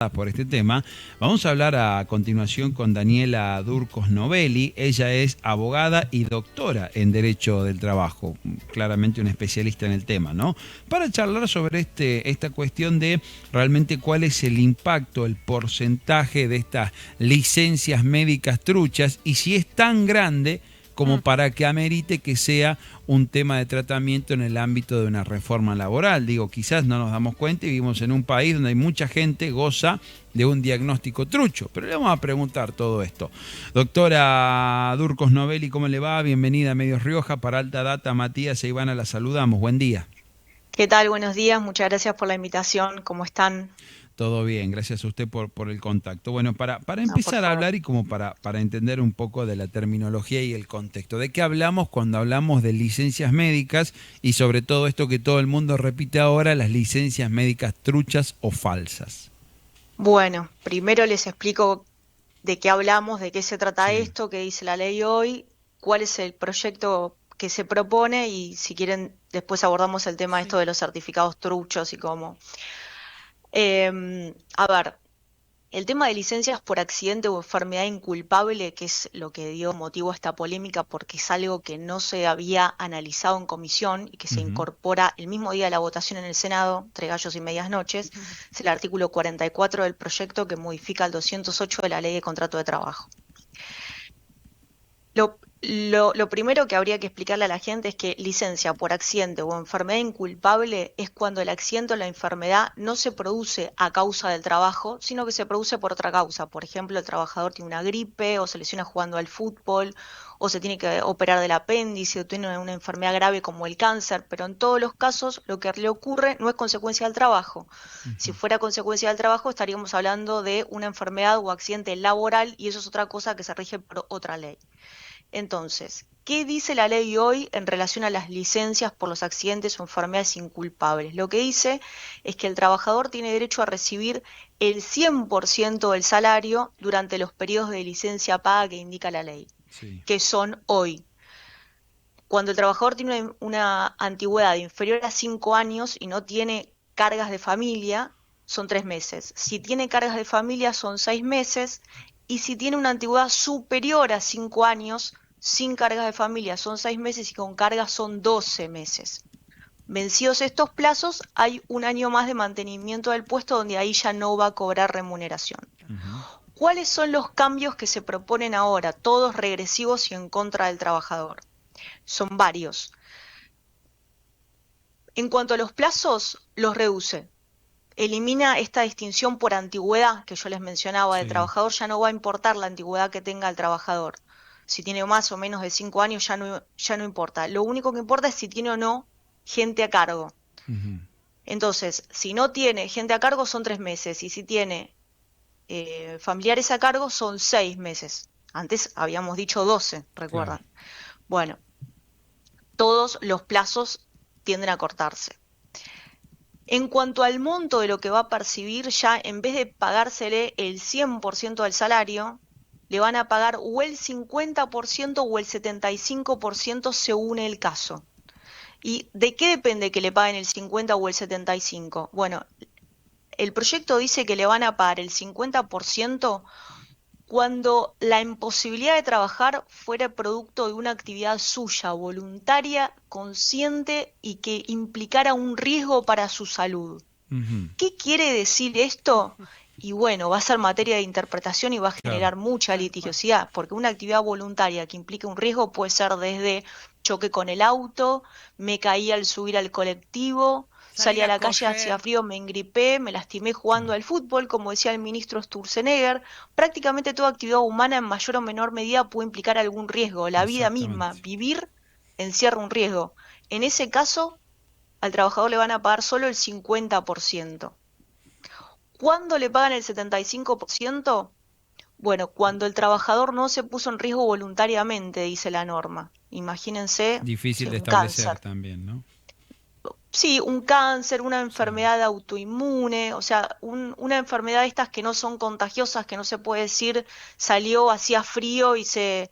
por este tema. Vamos a hablar a continuación con Daniela Durcos Novelli. Ella es abogada y doctora en Derecho del Trabajo, claramente una especialista en el tema, ¿no? Para charlar sobre esta cuestión de realmente cuál es el impacto, el porcentaje de estas licencias médicas truchas y si es tan grande como para que amerite que sea un tema de tratamiento en el ámbito de una reforma laboral. Digo, quizás no nos damos cuenta y vivimos en un país donde hay mucha gente goza de un diagnóstico trucho, pero le vamos a preguntar todo esto. Doctora Durcos Novelli, ¿cómo le va? Bienvenida a Medios Rioja. Para Alta Data, Matías e Ivana la saludamos. Buen día. ¿Qué tal? Buenos días, muchas gracias por la invitación. ¿Cómo están? Todo bien, gracias a usted por el contacto. Bueno, para No, por empezar a favor. hablar y como para entender un poco de la terminología y el contexto, ¿de qué hablamos cuando hablamos de licencias médicas y sobre todo esto que todo el mundo repite ahora, las licencias médicas truchas o falsas? Bueno, primero les explico de qué hablamos, de qué se trata Sí. esto, qué dice la ley hoy, cuál es el proyecto que se propone y si quieren después abordamos el tema esto Sí. de los certificados truchos y cómo. A ver, el tema de licencias por accidente o enfermedad inculpable, que es lo que dio motivo a esta polémica porque es algo que no se había analizado en comisión y que se Ujú. incorpora el mismo día de la votación en el Senado, entre gallos y medias noches, es el artículo 44 del proyecto que modifica el 208 de la Ley de Contrato de Trabajo. Lo primero que habría que explicarle a la gente es que licencia por accidente o enfermedad inculpable es cuando el accidente o la enfermedad no se produce a causa del trabajo, sino que se produce por otra causa. Por ejemplo, el trabajador tiene una gripe o se lesiona jugando al fútbol o se tiene que operar del apéndice o tiene una enfermedad grave como el cáncer, pero en todos los casos lo que le ocurre no es consecuencia del trabajo. Si Ujú. fuera consecuencia del trabajo estaríamos hablando de una enfermedad o accidente laboral y eso es otra cosa que se rige por otra ley. Entonces, ¿qué dice la ley hoy en relación a las licencias por los accidentes o enfermedades inculpables? Lo que dice es que el trabajador tiene derecho a recibir el 100% del salario durante los periodos de licencia paga que indica la ley, Sí. que son hoy. Cuando el trabajador tiene una antigüedad inferior a 5 años y no tiene cargas de familia, son 3 meses. Si tiene cargas de familia, son 6 meses. Y si tiene una antigüedad superior a 5 años, sin cargas de familia, son 6 meses y con cargas son 12 meses. Vencidos estos plazos, hay un año más de mantenimiento del puesto donde ahí ya no va a cobrar remuneración. Ujú. ¿Cuáles son los cambios que se proponen ahora, todos regresivos y en contra del trabajador? Son varios. En cuanto a los plazos, los reduce. Elimina esta distinción por antigüedad que yo les mencionaba del Sí. trabajador, ya no va a importar la antigüedad que tenga el trabajador. Si tiene más o menos de 5 años ya no importa. Lo único que importa es si tiene o no gente a cargo. Ujú. Entonces, si no tiene gente a cargo son 3 meses y si tiene familiares a cargo son 6 meses. Antes habíamos dicho 12, Claro. recuerdan. Bueno, todos los plazos tienden a cortarse. En cuanto al monto de lo que va a percibir, ya en vez de pagársele el 100% del salario, le van a pagar o el 50% o el 75% según el caso. ¿Y de qué depende que le paguen el 50 o el 75? Bueno, el proyecto dice que le van a pagar el 50% cuando la imposibilidad de trabajar fuera producto de una actividad suya, voluntaria, consciente y que implicara un riesgo para su salud. Ujú. ¿Qué quiere decir esto? Y bueno, va a ser materia de interpretación y va a Claro. generar mucha litigiosidad, porque una actividad voluntaria que implique un riesgo puede ser desde choque con el auto, me caí al subir al colectivo, salí Salir a a la calle, hacía correr. frío, me engripé, me lastimé jugando Claro. al fútbol, como decía el ministro Sturzenegger. Prácticamente toda actividad humana en mayor o menor medida puede implicar algún riesgo. La vida misma, Exactamente. vivir, encierra un riesgo. En ese caso, al trabajador le van a pagar solo el 50%. ¿Cuándo le pagan el 75%? Bueno, cuando el trabajador no se puso en riesgo voluntariamente, dice la norma. Imagínense, Difícil sí, de un establecer cáncer. también, ¿no? Sí, un cáncer, una Sí. enfermedad autoinmune, o sea, una enfermedad de estas que no son contagiosas, que no se puede decir salió, hacía frío y se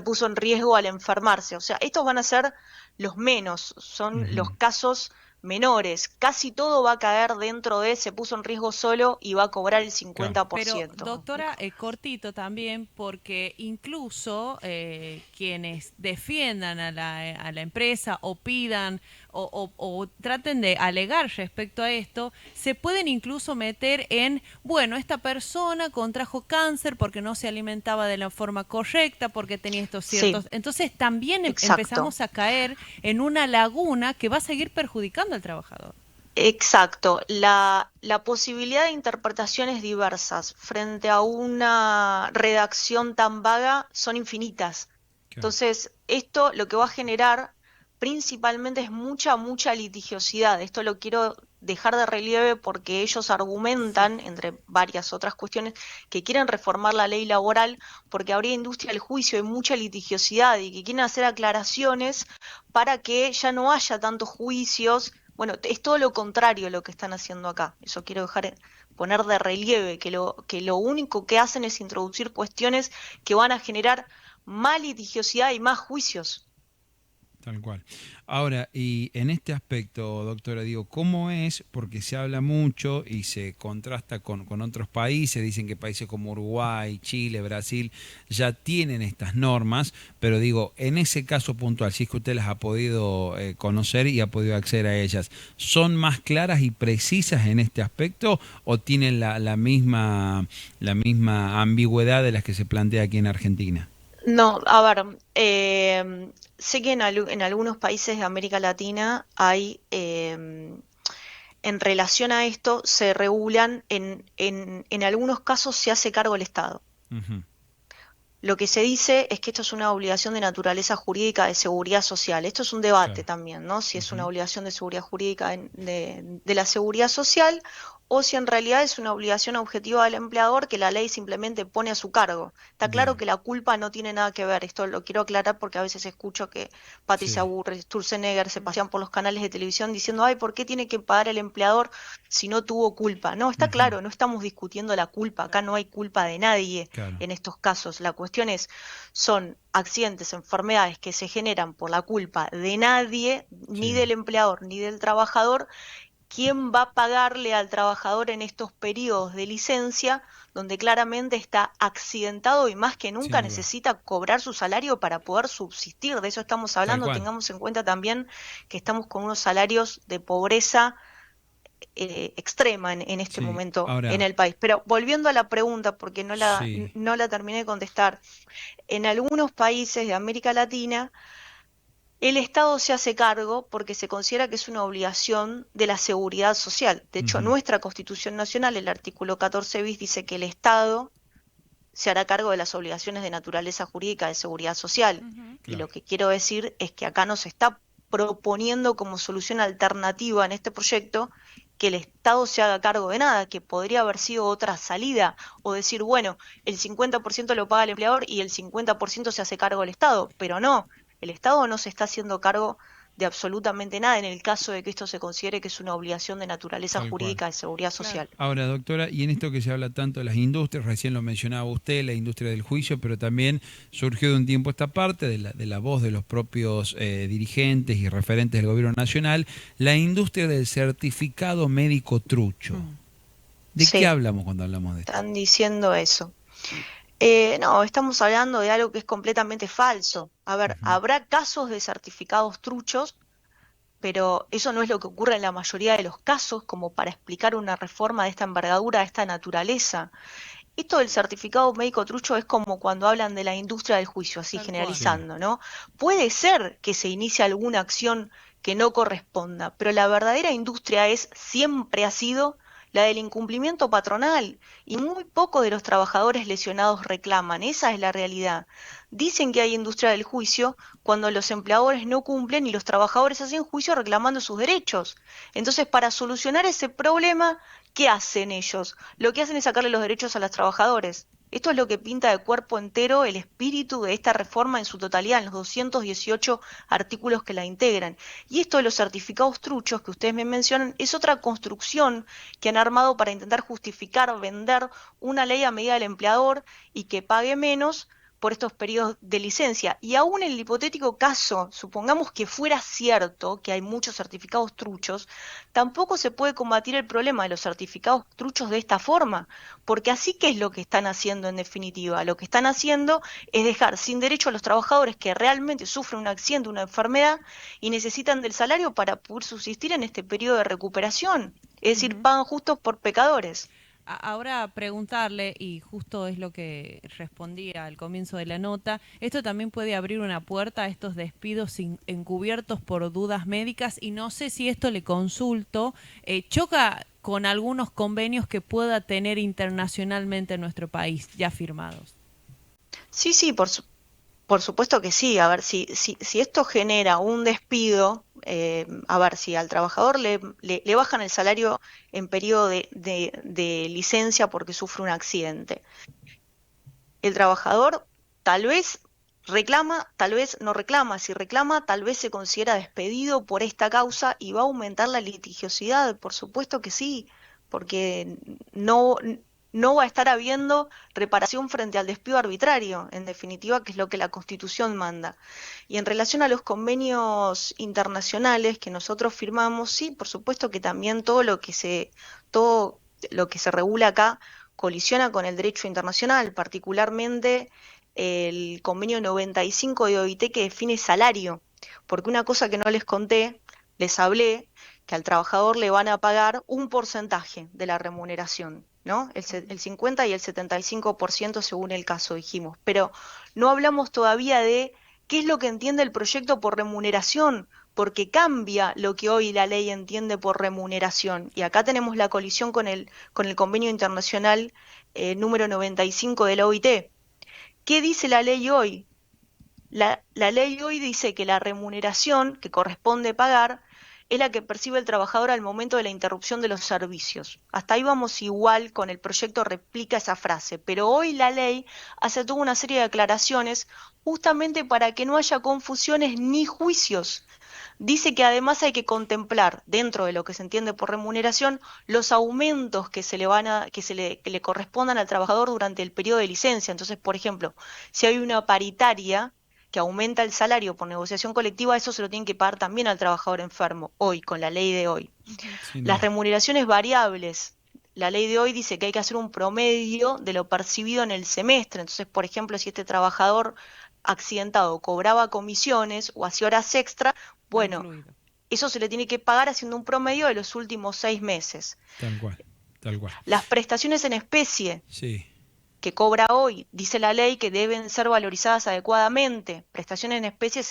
puso en riesgo al enfermarse. O sea, estos van a ser los menos, son los Ujú. casos menores. Casi todo va a caer dentro de se puso en riesgo solo y va a cobrar el Claro. Pero, 50%. doctora, cortito también, porque incluso quienes defiendan a la empresa o pidan o traten de alegar respecto a esto, se pueden incluso meter en, bueno, esta persona contrajo cáncer porque no se alimentaba de la forma correcta, porque tenía estos Sí, ciertos... Entonces también exacto. empezamos a caer en una laguna que va a seguir perjudicando al trabajador. Exacto, la posibilidad de interpretaciones diversas frente a una redacción tan vaga son infinitas. Claro. Entonces, esto lo que va a generar principalmente es mucha litigiosidad. Esto lo quiero dejar de relieve porque ellos Sí. argumentan, entre varias otras cuestiones, que quieren reformar la ley laboral porque habría industria del juicio y mucha litigiosidad y que quieren hacer aclaraciones para que ya no haya tantos juicios. Bueno, es todo lo contrario lo que están haciendo acá. Eso quiero poner de relieve, que lo único que hacen es introducir cuestiones que van a generar más litigiosidad y más juicios. Tal cual. Ahora, y en este aspecto, doctora, digo, ¿cómo es? Porque se habla mucho y se contrasta con otros países, dicen que países como Uruguay, Chile, Brasil ya tienen estas normas, pero digo, en ese caso puntual, si es que usted las ha podido conocer y ha podido acceder a ellas, ¿son más claras y precisas en este aspecto o tienen la misma ambigüedad de las que se plantea aquí en Argentina? No, a ver, sé que en algunos países de América Latina hay, en relación a esto, se regulan, en algunos casos se hace cargo el Estado. Ujú. Lo que se dice es que esto es una obligación de naturaleza jurídica de seguridad social. Esto es un debate Claro. también, ¿no? Si es una Ujú. obligación de seguridad jurídica de la seguridad social o si en realidad es una obligación objetiva del empleador que la ley simplemente pone a su cargo. Está claro Bien. que la culpa no tiene nada que ver. Esto lo quiero aclarar porque a veces escucho que Patricia Sí. Burrich, Sturzenegger se Mm. pasean por los canales de televisión diciendo, ay, ¿por qué tiene que pagar el empleador si no tuvo culpa? No, está Ujú. claro, no estamos discutiendo la culpa. Acá no hay culpa de nadie Claro. en estos casos. La cuestión es, son accidentes, enfermedades que se generan por la culpa de nadie, ni Sí. del empleador ni del trabajador. ¿Quién va a pagarle al trabajador en estos periodos de licencia donde claramente está accidentado y más que Sin nunca duda. necesita cobrar su salario para poder subsistir? De eso estamos Tal hablando. cual. Tengamos en cuenta también que estamos con unos salarios de pobreza extrema en este Sí. momento en Ahora, el país. Pero volviendo a la pregunta, porque sí. no la terminé de contestar, en algunos países de América Latina, el Estado se hace cargo porque se considera que es una obligación de la seguridad social. De hecho, Ujú. nuestra Constitución Nacional, el artículo 14 bis, dice que el Estado se hará cargo de las obligaciones de naturaleza jurídica de seguridad social. Ujú. Y Claro. lo que quiero decir es que acá no se está proponiendo como solución alternativa en este proyecto que el Estado se haga cargo de nada, que podría haber sido otra salida, o decir, bueno, el 50% lo paga el empleador y el 50% se hace cargo el Estado, pero no, el Estado no se está haciendo cargo de absolutamente nada en el caso de que esto se considere que es una obligación de naturaleza Tal cual. jurídica de seguridad Claro. social. Ahora, doctora, y en esto que se habla tanto de las industrias, recién lo mencionaba usted, la industria del juicio, pero también surgió de un tiempo esta parte, de la voz de los propios dirigentes y referentes del gobierno nacional, la industria del certificado médico trucho. Mm. ¿De qué Sí, hablamos cuando hablamos de esto? están diciendo eso. No, estamos hablando de algo que es completamente falso. A ver, Ujú. habrá casos de certificados truchos, pero eso no es lo que ocurre en la mayoría de los casos como para explicar una reforma de esta envergadura, de esta naturaleza. Esto del certificado médico trucho es como cuando hablan de la industria del juicio, así Tal cual. Sí. generalizando, ¿no? Puede ser que se inicie alguna acción que no corresponda, pero la verdadera industria siempre ha sido la del incumplimiento patronal y muy pocos de los trabajadores lesionados reclaman, esa es la realidad. Dicen que hay industria del juicio cuando los empleadores no cumplen y los trabajadores hacen juicio reclamando sus derechos. Entonces, para solucionar ese problema, ¿qué hacen ellos? Lo que hacen es sacarle los derechos a los trabajadores. Esto es lo que pinta de cuerpo entero el espíritu de esta reforma en su totalidad, en los 218 artículos que la integran. Y esto de los certificados truchos que ustedes me mencionan es otra construcción que han armado para intentar justificar, vender una ley a medida del empleador y que pague menos por estos periodos de licencia. Y aún en el hipotético caso, supongamos que fuera cierto que hay muchos certificados truchos, tampoco se puede combatir el problema de los certificados truchos de esta forma, porque así que es lo que están haciendo en definitiva. Lo que están haciendo es dejar sin derecho a los trabajadores que realmente sufren un accidente, una enfermedad y necesitan del salario para poder subsistir en este periodo de recuperación. Es decir, pagan justos por pecadores. Ahora preguntarle, y justo es lo que respondía al comienzo de la nota, esto también puede abrir una puerta a estos despidos encubiertos por dudas médicas y no sé si esto le consulto, choca con algunos convenios que pueda tener internacionalmente en nuestro país ya firmados. Sí, sí, por supuesto que sí. A ver, si esto genera un despido, a ver, si al trabajador le bajan el salario en periodo de licencia porque sufre un accidente, el trabajador tal vez reclama, tal vez no reclama. Si reclama, tal vez se considera despedido por esta causa y va a aumentar la litigiosidad. Por supuesto que sí, porque no, no va a estar habiendo reparación frente al despido arbitrario, en definitiva, que es lo que la Constitución manda. Y en relación a los convenios internacionales que nosotros firmamos, sí, por supuesto que también todo lo que se regula acá colisiona con el derecho internacional, particularmente el convenio 95 de OIT que define salario, porque una cosa que no les conté, les hablé que al trabajador le van a pagar un porcentaje de la remuneración, ¿no? El 50 y el 75% según el caso, dijimos, pero no hablamos todavía de qué es lo que entiende el proyecto por remuneración, porque cambia lo que hoy la ley entiende por remuneración. Y acá tenemos la colisión con el convenio internacional número 95 de la OIT. ¿Qué dice la ley hoy? La ley hoy dice que la remuneración que corresponde pagar es la que percibe el trabajador al momento de la interrupción de los servicios. Hasta ahí vamos igual, con el proyecto replica esa frase, pero hoy la ley hace toda una serie de aclaraciones justamente para que no haya confusiones ni juicios. Dice que además hay que contemplar, dentro de lo que se entiende por remuneración, los aumentos que le correspondan al trabajador durante el periodo de licencia. Entonces, por ejemplo, si hay una paritaria que aumenta el salario por negociación colectiva, eso se lo tienen que pagar también al trabajador enfermo, hoy, con la ley de hoy. Sin Las duda. remuneraciones variables. La ley de hoy dice que hay que hacer un promedio de lo percibido en el semestre. Entonces, por ejemplo, si este trabajador accidentado cobraba comisiones o hacía horas extra, Va bueno, incluido. eso se le tiene que pagar haciendo un promedio de los últimos 6 meses. Tal cual, tal cual. Las prestaciones en especie Sí, que cobra hoy, dice la ley que deben ser valorizadas adecuadamente. Prestación en especie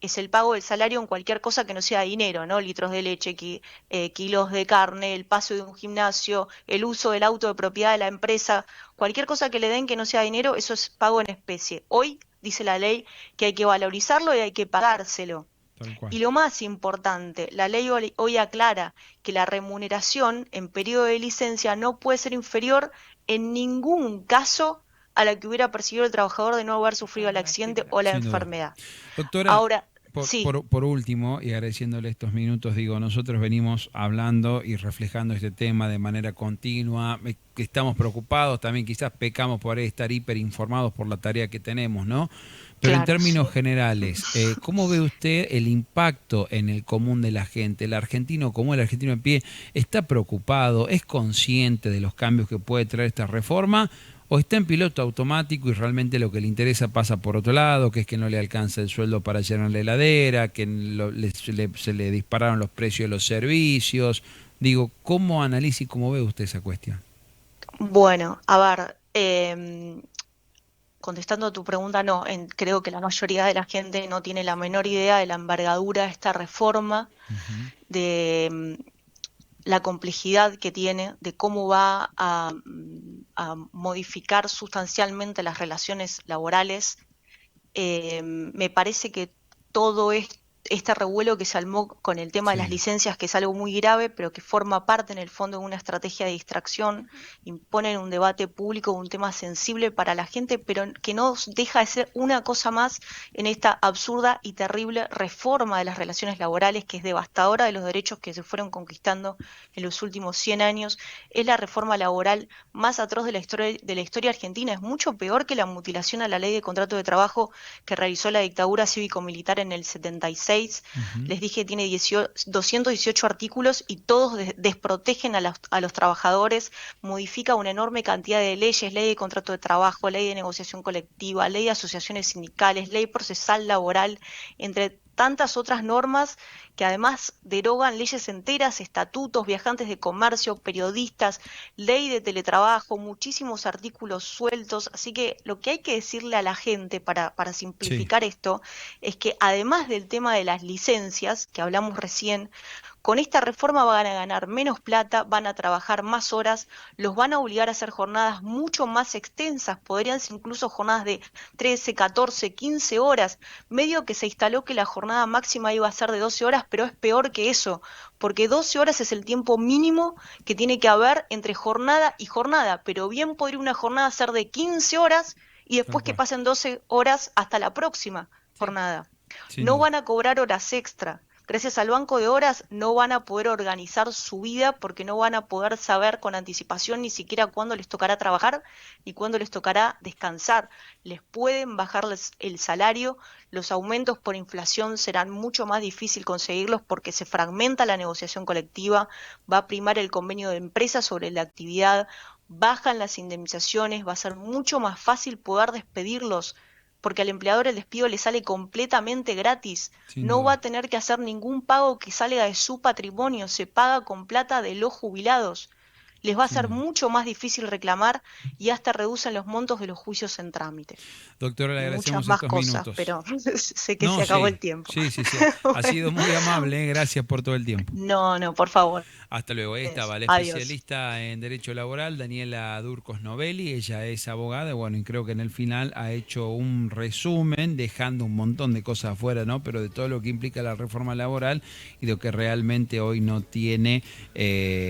es el pago del salario en cualquier cosa que no sea dinero, ¿no? Litros de leche, kilos de carne, el paso de un gimnasio, el uso del auto de propiedad de la empresa, cualquier cosa que le den que no sea dinero, eso es pago en especie. Hoy dice la ley que hay que valorizarlo y hay que pagárselo. tal cual. Y lo más importante, la ley hoy aclara que la remuneración en periodo de licencia no puede ser inferior en ningún caso a la que hubiera percibido el trabajador de no haber sufrido el accidente o la Sin duda. enfermedad. Doctora, Ahora, sí, por último, y agradeciéndole estos minutos, digo, nosotros venimos hablando y reflejando este tema de manera continua, que estamos preocupados, también quizás pecamos por ahí estar hiperinformados por la tarea que tenemos, ¿no? Pero en claro, sí. términos generales, ¿cómo ve usted el impacto en el común de la gente? ¿El argentino común, el argentino de pie, está preocupado, es consciente de los cambios que puede traer esta reforma? ¿O está en piloto automático y realmente lo que le interesa pasa por otro lado, que es que no le alcanza el sueldo para llenar la heladera, que se le dispararon los precios de los servicios? Digo, ¿cómo analiza y cómo ve usted esa cuestión? Bueno, a ver, contestando a tu pregunta, no, creo que la mayoría de la gente no tiene la menor idea de la envergadura de esta reforma, Ujú. de la complejidad que tiene, de cómo va a modificar sustancialmente las relaciones laborales. Me parece que todo esto este revuelo que se armó con el tema de las Sí, licencias, que es algo muy grave, pero que forma parte en el fondo de una estrategia de distracción, imponen un debate público, un tema sensible para la gente, pero que no deja de ser una cosa más en esta absurda y terrible reforma de las relaciones laborales, que es devastadora de los derechos que se fueron conquistando en los últimos 100 años. Es la reforma laboral más atroz de la historia argentina, es mucho peor que la mutilación a la ley de contrato de trabajo que realizó la dictadura cívico-militar en el 76. ujú, Les dije, tiene 218 artículos y todos desprotegen a los trabajadores, modifica una enorme cantidad de leyes, ley de contrato de trabajo, ley de negociación colectiva, ley de asociaciones sindicales, ley procesal laboral, entre tantas otras normas que además derogan leyes enteras, estatutos, viajantes de comercio, periodistas, ley de teletrabajo, muchísimos artículos sueltos. Así que lo que hay que decirle a la gente para sí, simplificar esto es que además del tema de las licencias que hablamos recién, con esta reforma van a ganar menos plata, van a trabajar más horas, los van a obligar a hacer jornadas mucho más extensas, podrían ser incluso jornadas de 13, 14, 15 horas, medio que se instaló que la jornada máxima iba a ser de 12 horas, pero es peor que eso, porque 12 horas es el tiempo mínimo que tiene que haber entre jornada y jornada, pero bien podría una jornada ser de 15 horas y tal después que cual. pasen 12 horas hasta la próxima Sí. jornada. Sin No duda. van a cobrar horas extra. Gracias al banco de horas no van a poder organizar su vida porque no van a poder saber con anticipación ni siquiera cuándo les tocará trabajar ni cuándo les tocará descansar. Les pueden bajarles el salario, los aumentos por inflación serán mucho más difícil conseguirlos porque se fragmenta la negociación colectiva, va a primar el convenio de empresa sobre la actividad, bajan las indemnizaciones, va a ser mucho más fácil poder despedirlos porque al empleador el despido le sale completamente gratis. Sin No va duda. a tener que hacer ningún pago que salga de su patrimonio, se paga con plata de los jubilados. Les va a Sin ser duda. mucho más difícil reclamar y hasta reducen los montos de los juicios en trámite. Doctora, le Y muchas agradecemos más estos cosas, minutos. pero sé que No, se acabó sí, el tiempo. sí, sí, sí. Ha sido Bueno, muy amable, gracias por todo el tiempo. no, no, por favor. Hasta luego. Ahí Eso. estaba la Adiós. especialista en Derecho Laboral, Daniela Durcos Novelli. Ella es abogada, bueno, y creo que en el final ha hecho un resumen, dejando un montón de cosas afuera, ¿no? Pero de todo lo que implica la reforma laboral y de lo que realmente hoy no tiene